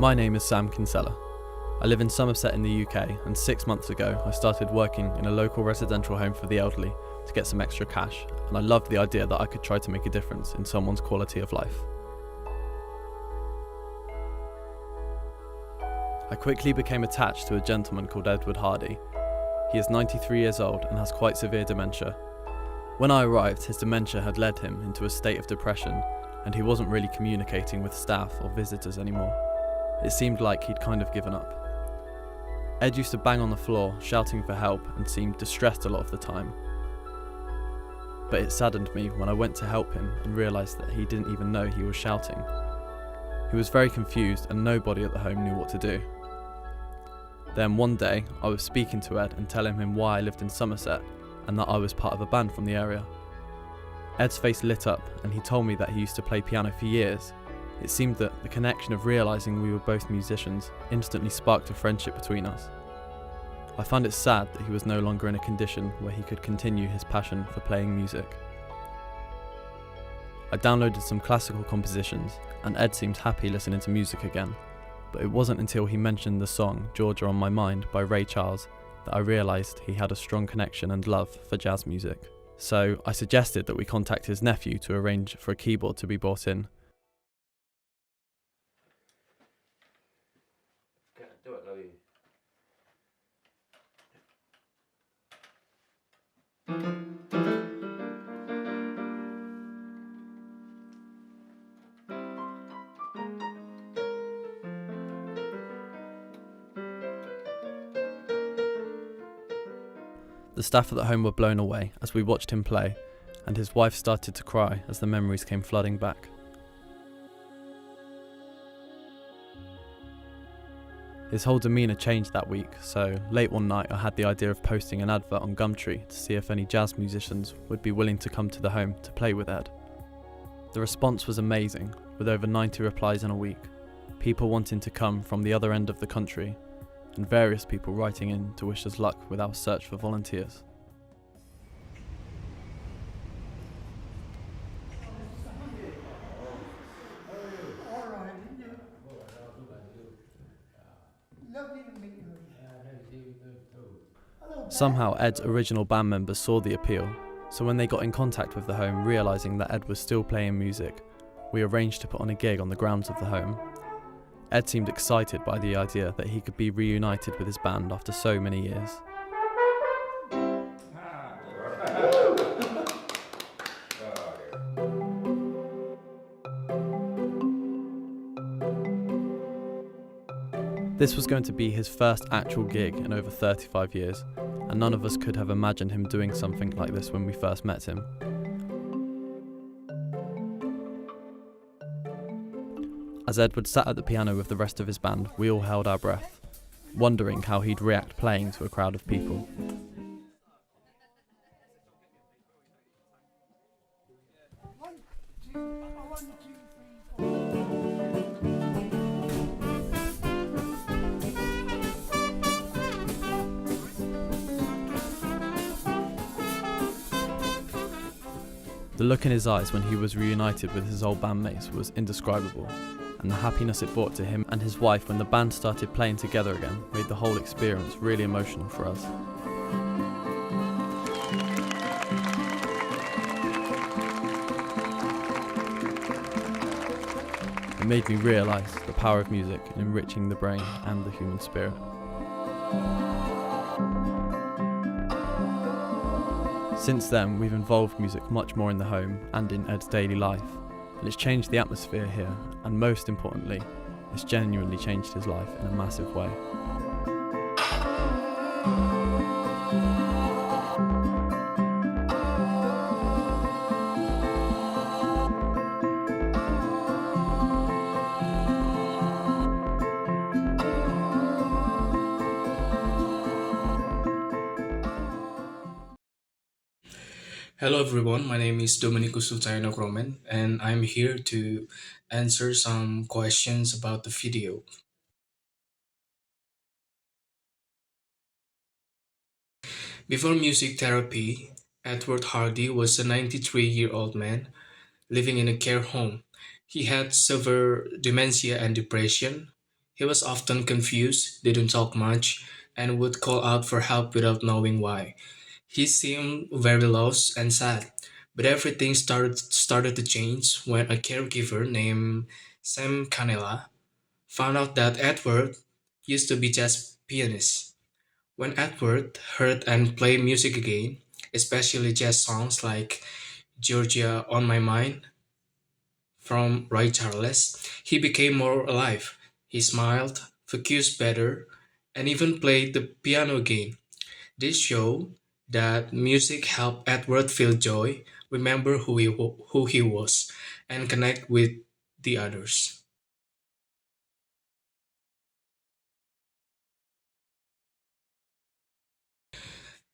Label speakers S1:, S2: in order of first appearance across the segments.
S1: My name is Sam Kinsella. I live in Somerset in the UK, and 6 months ago I started working in a local residential home for the elderly to get some extra cash, and I loved the idea that I could try to make a difference in someone's quality of life. I quickly became attached to a gentleman called Edward Hardy. He is 93 years old and has quite severe dementia. When I arrived, his dementia had led him into a state of depression, and he wasn't really communicating with staff or visitors anymore. It seemed like he'd kind of given up. Ed used to bang on the floor, shouting for help, and seemed distressed a lot of the time. But it saddened me when I went to help him and realised that he didn't even know he was shouting. He was very confused and nobody at the home knew what to do. Then one day, I was speaking to Ed and telling him why I lived in Somerset and that I was part of a band from the area. Ed's face lit up and he told me that he used to play piano for years. It seemed that the connection of realising we were both musicians instantly sparked a friendship between us. I found it sad that he was no longer in a condition where he could continue his passion for playing music. I downloaded some classical compositions and Ed seemed happy listening to music again, but it wasn't until he mentioned the song Georgia on My Mind by Ray Charles that I realised he had a strong connection and love for jazz music. So I suggested that we contact his nephew to arrange for a keyboard to be brought in. The staff at the home were blown away as we watched him play, and his wife started to cry as the memories came flooding back. His whole demeanour changed that week, so late one night I had the idea of posting an advert on Gumtree to see if any jazz musicians would be willing to come to the home to play with Ed. The response was amazing, with over 90 replies in a week, people wanting to come from the other end of the country, and various people writing in to wish us luck with our search for volunteers. Somehow Ed's original band members saw the appeal, so when they got in contact with the home realising that Ed was still playing music, we arranged to put on a gig on the grounds of the home. Ed seemed excited by the idea that he could be reunited with his band after so many years. This was going to be his first actual gig in over 35 years, and none of us could have imagined him doing something like this when we first met him. As Edward sat at the piano with the rest of his band, we all held our breath, wondering how he'd react playing to a crowd of people. The look in his eyes when he was reunited with his old bandmates was indescribable, and the happiness it brought to him and his wife when the band started playing together again made the whole experience really emotional for us. It made me realise the power of music in enriching the brain and the human spirit. Since then, we've involved music much more in the home and in Ed's daily life, and it's changed the atmosphere here, and most importantly, it's genuinely changed his life in a massive way.
S2: Hello everyone, my name is Dominikus Kromen, and I'm here to answer some questions about the video. Before music therapy, Edward Hardy was a 93-year-old man living in a care home. He had severe dementia and depression. He was often confused, didn't talk much, and would call out for help without knowing why. He seemed very lost and sad, but everything started to change when a caregiver named Sam Canela found out that Edward used to be jazz pianist. When Edward heard and played music again, especially jazz songs like Georgia on My Mind from Ray Charles, he became more alive. He smiled, focused better, and even played the piano again. This showed that music helped Edward feel joy, remember who he was, and connect with the others.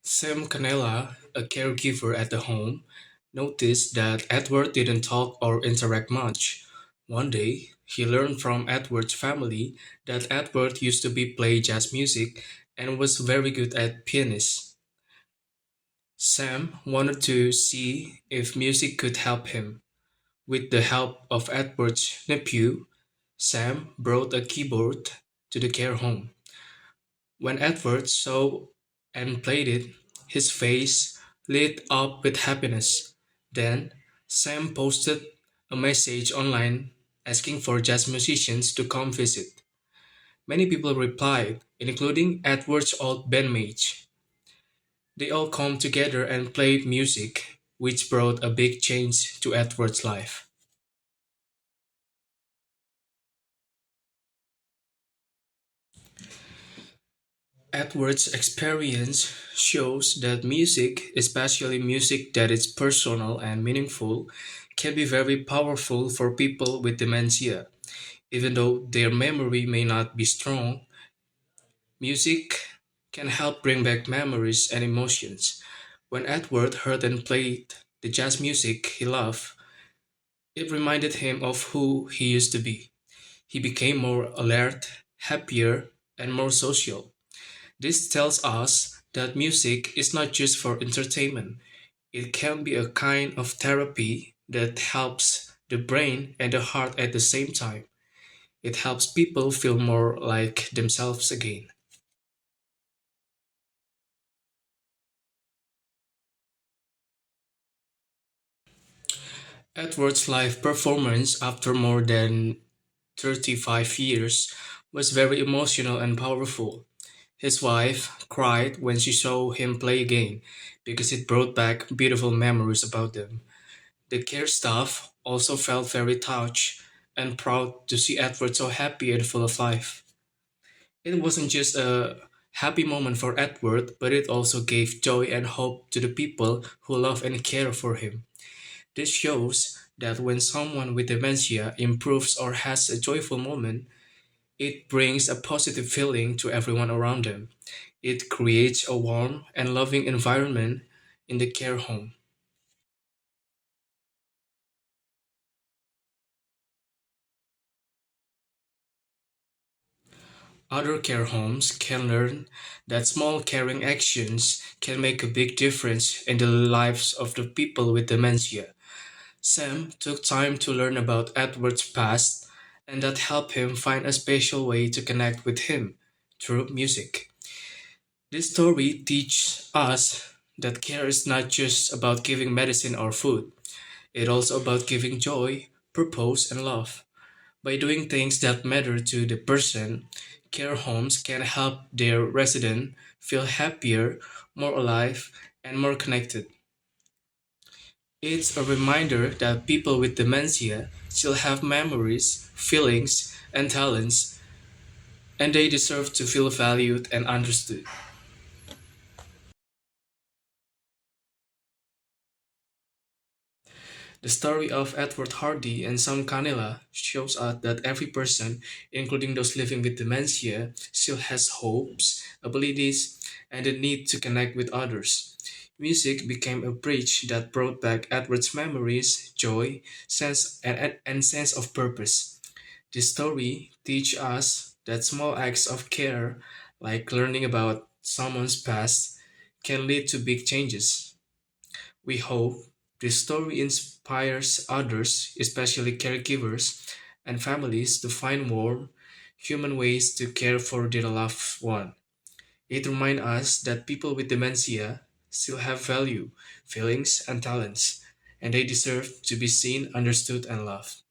S2: Sam Canella, a caregiver at the home, noticed that Edward didn't talk or interact much. One day, he learned from Edward's family that Edward used to be play jazz music and was very good at pianist. Sam wanted to see if music could help him. With the help of Edward's nephew, Sam brought a keyboard to the care home. When Edward saw and played it, his face lit up with happiness. Then, Sam posted a message online asking for jazz musicians to come visit. Many people replied, including Edward's old bandmates. They all come together and played music, which brought a big change to Edward's life. Edward's experience shows that music, especially music that is personal and meaningful, can be very powerful for people with dementia. Even though their memory may not be strong, music can help bring back memories and emotions. When Edward heard and played the jazz music he loved, it reminded him of who he used to be. He became more alert, happier, and more social. This tells us that music is not just for entertainment, it can be a kind of therapy that helps the brain and the heart at the same time. It helps people feel more like themselves again. Edward's live performance after more than 35 years was very emotional and powerful. His wife cried when she saw him play again because it brought back beautiful memories about them. The care staff also felt very touched and proud to see Edward so happy and full of life. It wasn't just a happy moment for Edward, but it also gave joy and hope to the people who love and care for him. This shows that when someone with dementia improves or has a joyful moment, it brings a positive feeling to everyone around them. It creates a warm and loving environment in the care home. Other care homes can learn that small caring actions can make a big difference in the lives of the people with dementia. Sam took time to learn about Edward's past, and that helped him find a special way to connect with him through music. This story teaches us that care is not just about giving medicine or food, it's also about giving joy, purpose, and love. By doing things that matter to the person, care homes can help their resident feel happier, more alive, and more connected. It's a reminder that people with dementia still have memories, feelings, and talents, and they deserve to feel valued and understood. The story of Edward Hardy and Sam Canela shows us that every person, including those living with dementia, still has hopes, abilities, and the need to connect with others. Music became a bridge that brought back Edward's memories, joy, and sense of purpose. This story teaches us that small acts of care, like learning about someone's past, can lead to big changes. We hope this story inspires others, especially caregivers and families, to find warmth, human ways to care for their loved one. It reminds us that people with dementia still have value, feelings, and talents, and they deserve to be seen, understood, and loved.